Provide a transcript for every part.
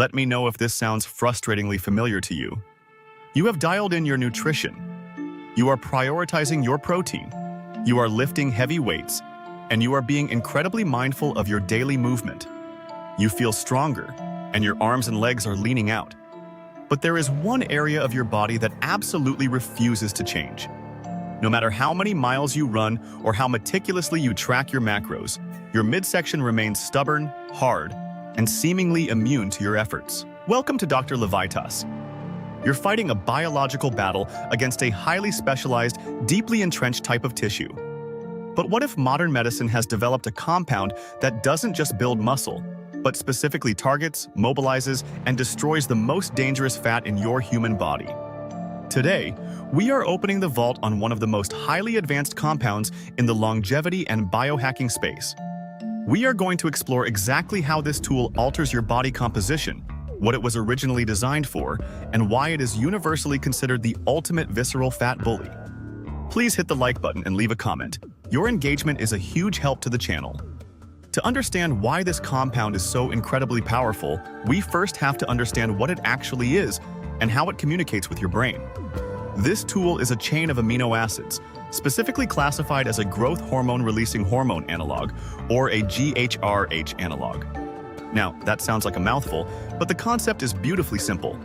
Let me know if this sounds frustratingly familiar to you. You have dialed in your nutrition. You are prioritizing your protein. You are lifting heavy weights, and you are being incredibly mindful of your daily movement. You feel stronger, and your arms and legs are leaning out. But there is one area of your body that absolutely refuses to change. No matter how many miles you run or how meticulously you track your macros, your midsection remains stubborn, hard, and seemingly immune to your efforts. Welcome to Dr. Levitas. You're fighting a biological battle against a highly specialized, deeply entrenched type of tissue. But what if modern medicine has developed a compound that doesn't just build muscle, but specifically targets, mobilizes, and destroys the most dangerous fat in your human body? Today, we are opening the vault on one of the most highly advanced compounds in the longevity and biohacking space. We are going to explore exactly how this tool alters your body composition, what it was originally designed for, and why it is universally considered the ultimate visceral fat bully. Please hit the like button and leave a comment. Your engagement is a huge help to the channel. To understand why this compound is so incredibly powerful, we first have to understand what it actually is and how it communicates with your brain. This tool is a chain of amino acids, specifically classified as a growth hormone-releasing hormone analog, or a GHRH analog. Now, that sounds like a mouthful, but the concept is beautifully simple.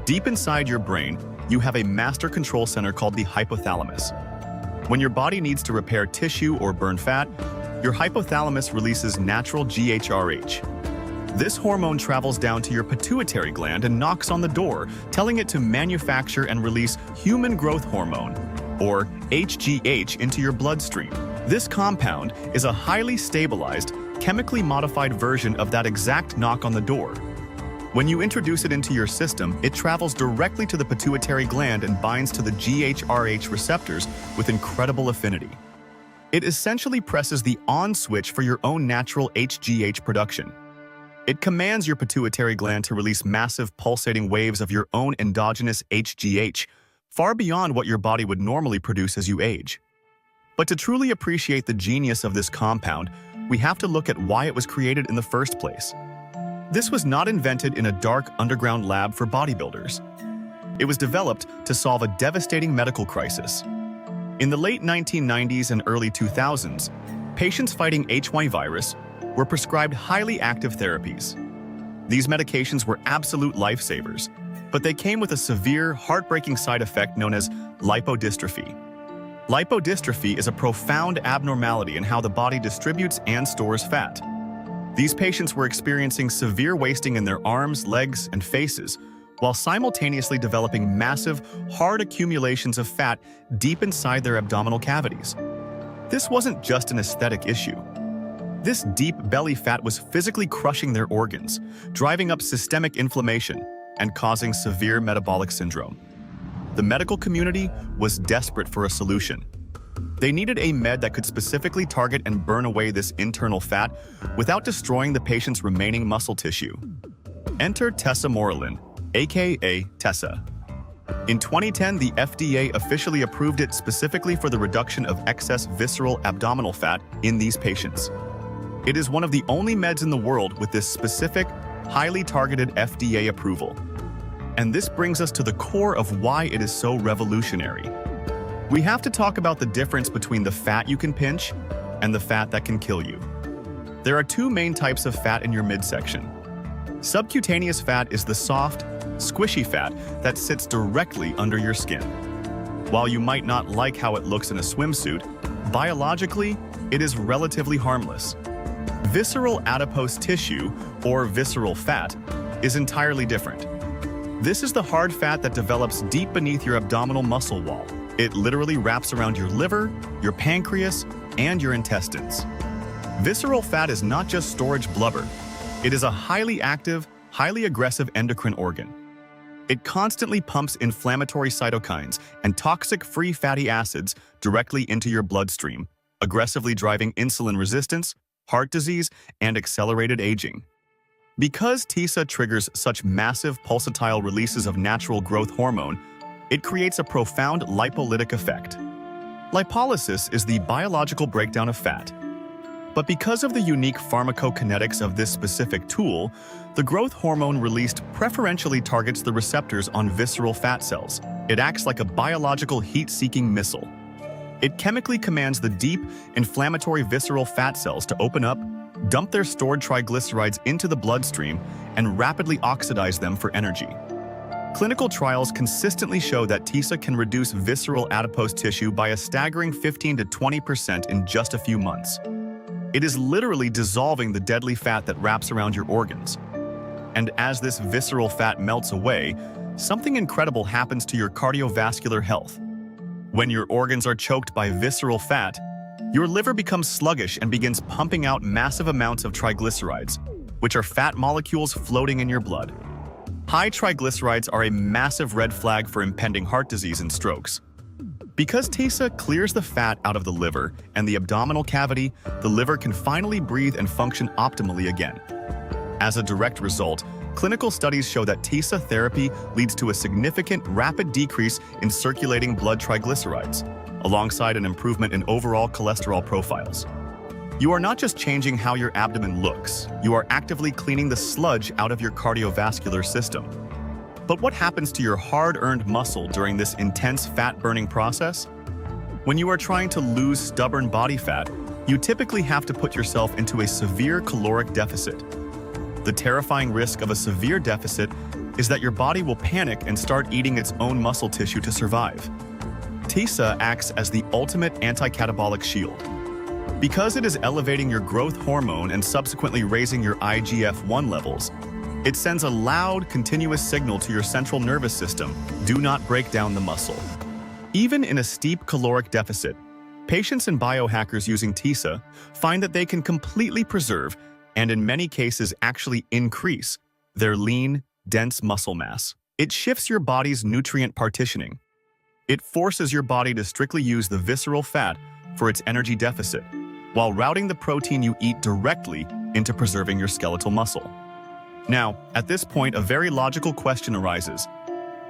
Deep inside your brain, you have a master control center called the hypothalamus. When your body needs to repair tissue or burn fat, your hypothalamus releases natural GHRH. This hormone travels down to your pituitary gland and knocks on the door, telling it to manufacture and release human growth hormone, or HGH, into your bloodstream. This compound is a highly stabilized, chemically modified version of that exact knock on the door. When you introduce it into your system, it travels directly to the pituitary gland and binds to the GHRH receptors with incredible affinity. It essentially presses the on switch for your own natural HGH production. It commands your pituitary gland to release massive pulsating waves of your own endogenous HGH, far beyond what your body would normally produce as you age. But to truly appreciate the genius of this compound, we have to look at why it was created in the first place. This was not invented in a dark underground lab for bodybuilders. It was developed to solve a devastating medical crisis. In the late 1990s and early 2000s, patients fighting HIV virus were prescribed highly active therapies. These medications were absolute lifesavers, but they came with a severe, heartbreaking side effect known as lipodystrophy. Lipodystrophy is a profound abnormality in how the body distributes and stores fat. These patients were experiencing severe wasting in their arms, legs, and faces, while simultaneously developing massive, hard accumulations of fat deep inside their abdominal cavities. This wasn't just an aesthetic issue. This deep belly fat was physically crushing their organs, driving up systemic inflammation, and causing severe metabolic syndrome. The medical community was desperate for a solution. They needed a med that could specifically target and burn away this internal fat without destroying the patient's remaining muscle tissue. Enter Tesa, aka Tesa. In 2010, the FDA officially approved it specifically for the reduction of excess visceral abdominal fat in these patients. It is one of the only meds in the world with this specific, highly targeted FDA approval. And this brings us to the core of why it is so revolutionary. We have to talk about the difference between the fat you can pinch and the fat that can kill you. There are two main types of fat in your midsection. Subcutaneous fat is the soft, squishy fat that sits directly under your skin. While you might not like how it looks in a swimsuit, biologically, it is relatively harmless. Visceral adipose tissue, or visceral fat, is entirely different. This is the hard fat that develops deep beneath your abdominal muscle wall. It literally wraps around your liver, your pancreas, and your intestines. Visceral fat is not just storage blubber. It is a highly active, highly aggressive endocrine organ. It constantly pumps inflammatory cytokines and toxic free fatty acids directly into your bloodstream, aggressively driving insulin resistance, heart disease, and accelerated aging. Because Tesa triggers such massive pulsatile releases of natural growth hormone, it creates a profound lipolytic effect. Lipolysis is the biological breakdown of fat. But because of the unique pharmacokinetics of this specific tool, The growth hormone released preferentially targets the receptors on visceral fat cells. It acts like a biological heat-seeking missile. It chemically commands the deep, inflammatory visceral fat cells to open up, dump their stored triglycerides into the bloodstream, and rapidly oxidize them for energy. Clinical trials consistently show that Tesa can reduce visceral adipose tissue by a staggering 15 to 20% in just a few months. It is literally dissolving the deadly fat that wraps around your organs. And as this visceral fat melts away, something incredible happens to your cardiovascular health. When your organs are choked by visceral fat, your liver becomes sluggish and begins pumping out massive amounts of triglycerides, which are fat molecules floating in your blood. High triglycerides are a massive red flag for impending heart disease and strokes. Because Tesa clears the fat out of the liver and the abdominal cavity, the liver can finally breathe and function optimally again. As a direct result, clinical studies show that Tesa therapy leads to a significant, rapid decrease in circulating blood triglycerides, alongside an improvement in overall cholesterol profiles. You are not just changing how your abdomen looks, you are actively cleaning the sludge out of your cardiovascular system. But what happens to your hard-earned muscle during this intense fat-burning process? When you are trying to lose stubborn body fat, you typically have to put yourself into a severe caloric deficit. The terrifying risk of a severe deficit is that your body will panic and start eating its own muscle tissue to survive. Tesa acts as the ultimate anti-catabolic shield. Because it is elevating your growth hormone and subsequently raising your IGF-1 levels, it sends a loud, continuous signal to your central nervous system: do not break down the muscle. Even in a steep caloric deficit, patients and biohackers using Tesa find that they can completely preserve, and in many cases actually increase, their lean, dense muscle mass. It shifts your body's nutrient partitioning. It forces your body to strictly use the visceral fat for its energy deficit, while routing the protein you eat directly into preserving your skeletal muscle. Now, at this point, a very logical question arises.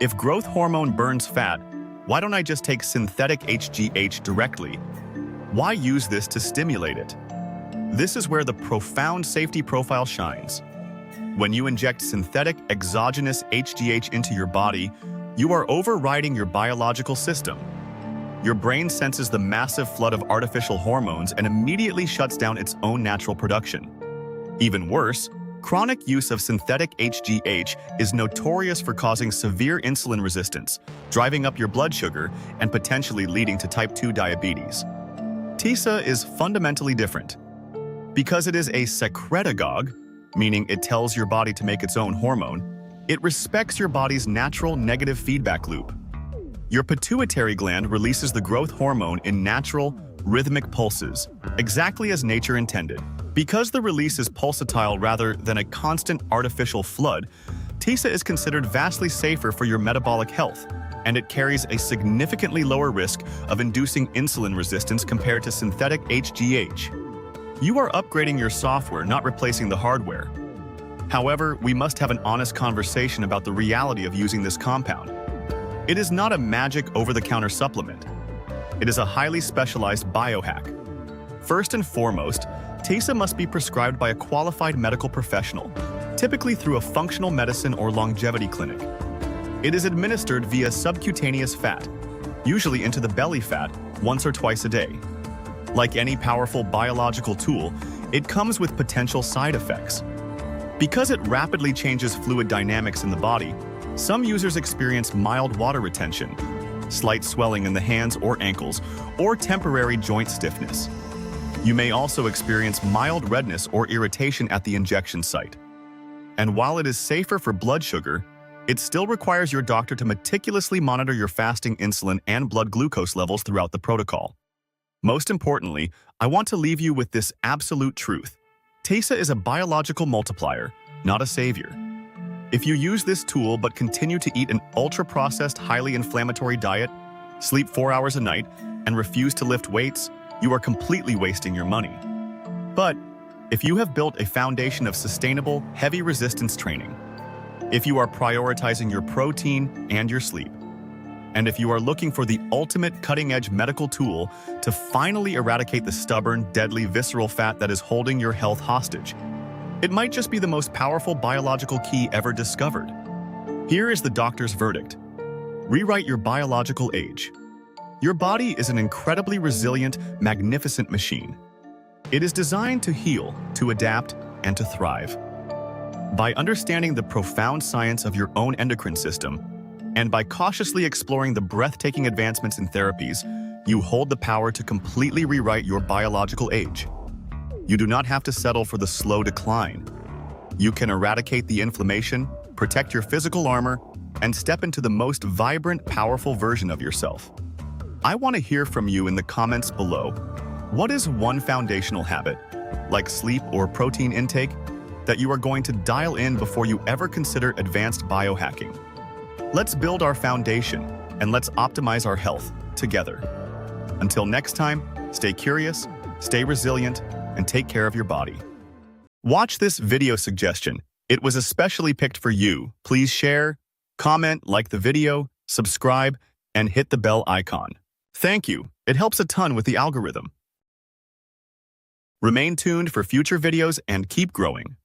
If growth hormone burns fat, why don't I just take synthetic HGH directly? Why use this to stimulate it? This is where the profound safety profile shines. When you inject synthetic exogenous HGH into your body, you are overriding your biological system. Your brain senses the massive flood of artificial hormones and immediately shuts down its own natural production. Even worse, chronic use of synthetic HGH is notorious for causing severe insulin resistance, driving up your blood sugar, and potentially leading to type 2 diabetes. Tesa is fundamentally different. Because it is a secretagogue, meaning it tells your body to make its own hormone, it respects your body's natural negative feedback loop. Your pituitary gland releases the growth hormone in natural, rhythmic pulses, exactly as nature intended. Because the release is pulsatile rather than a constant artificial flood, Tesa is considered vastly safer for your metabolic health, and it carries a significantly lower risk of inducing insulin resistance compared to synthetic HGH. You are upgrading your software, not replacing the hardware. However, we must have an honest conversation about the reality of using this compound. It is not a magic over-the-counter supplement. It is a highly specialized biohack. First and foremost, Tesa must be prescribed by a qualified medical professional, typically through a functional medicine or longevity clinic. It is administered via subcutaneous fat, usually into the belly fat, once or twice a day. Like any powerful biological tool, it comes with potential side effects. Because it rapidly changes fluid dynamics in the body, some users experience mild water retention, slight swelling in the hands or ankles, or temporary joint stiffness. You may also experience mild redness or irritation at the injection site. And while it is safer for blood sugar, it still requires your doctor to meticulously monitor your fasting insulin and blood glucose levels throughout the protocol. Most importantly, I want to leave you with this absolute truth. Tesa is a biological multiplier, not a savior. If you use this tool but continue to eat an ultra-processed, highly inflammatory diet, sleep 4 hours a night, and refuse to lift weights, you are completely wasting your money. But if you have built a foundation of sustainable, heavy resistance training, if you are prioritizing your protein and your sleep, and if you are looking for the ultimate cutting-edge medical tool to finally eradicate the stubborn, deadly visceral fat that is holding your health hostage, It might just be the most powerful biological key ever discovered. Here is the doctor's verdict. Rewrite your biological age. Your body is an incredibly resilient, magnificent machine. It is designed to heal, to adapt, and to thrive. By understanding the profound science of your own endocrine system, and by cautiously exploring the breathtaking advancements in therapies, you hold the power to completely rewrite your biological age. You do not have to settle for the slow decline. You can eradicate the inflammation, protect your physical armor, and step into the most vibrant, powerful version of yourself. I want to hear from you in the comments below. What is one foundational habit, like sleep or protein intake, that you are going to dial in before you ever consider advanced biohacking? Let's build our foundation and let's optimize our health together. Until next time, stay curious, stay resilient, and take care of your body. Watch this video suggestion. It was especially picked for you. Please share, comment, like the video, subscribe, and hit the bell icon. Thank you. It helps a ton with the algorithm. Remain tuned for future videos and keep growing.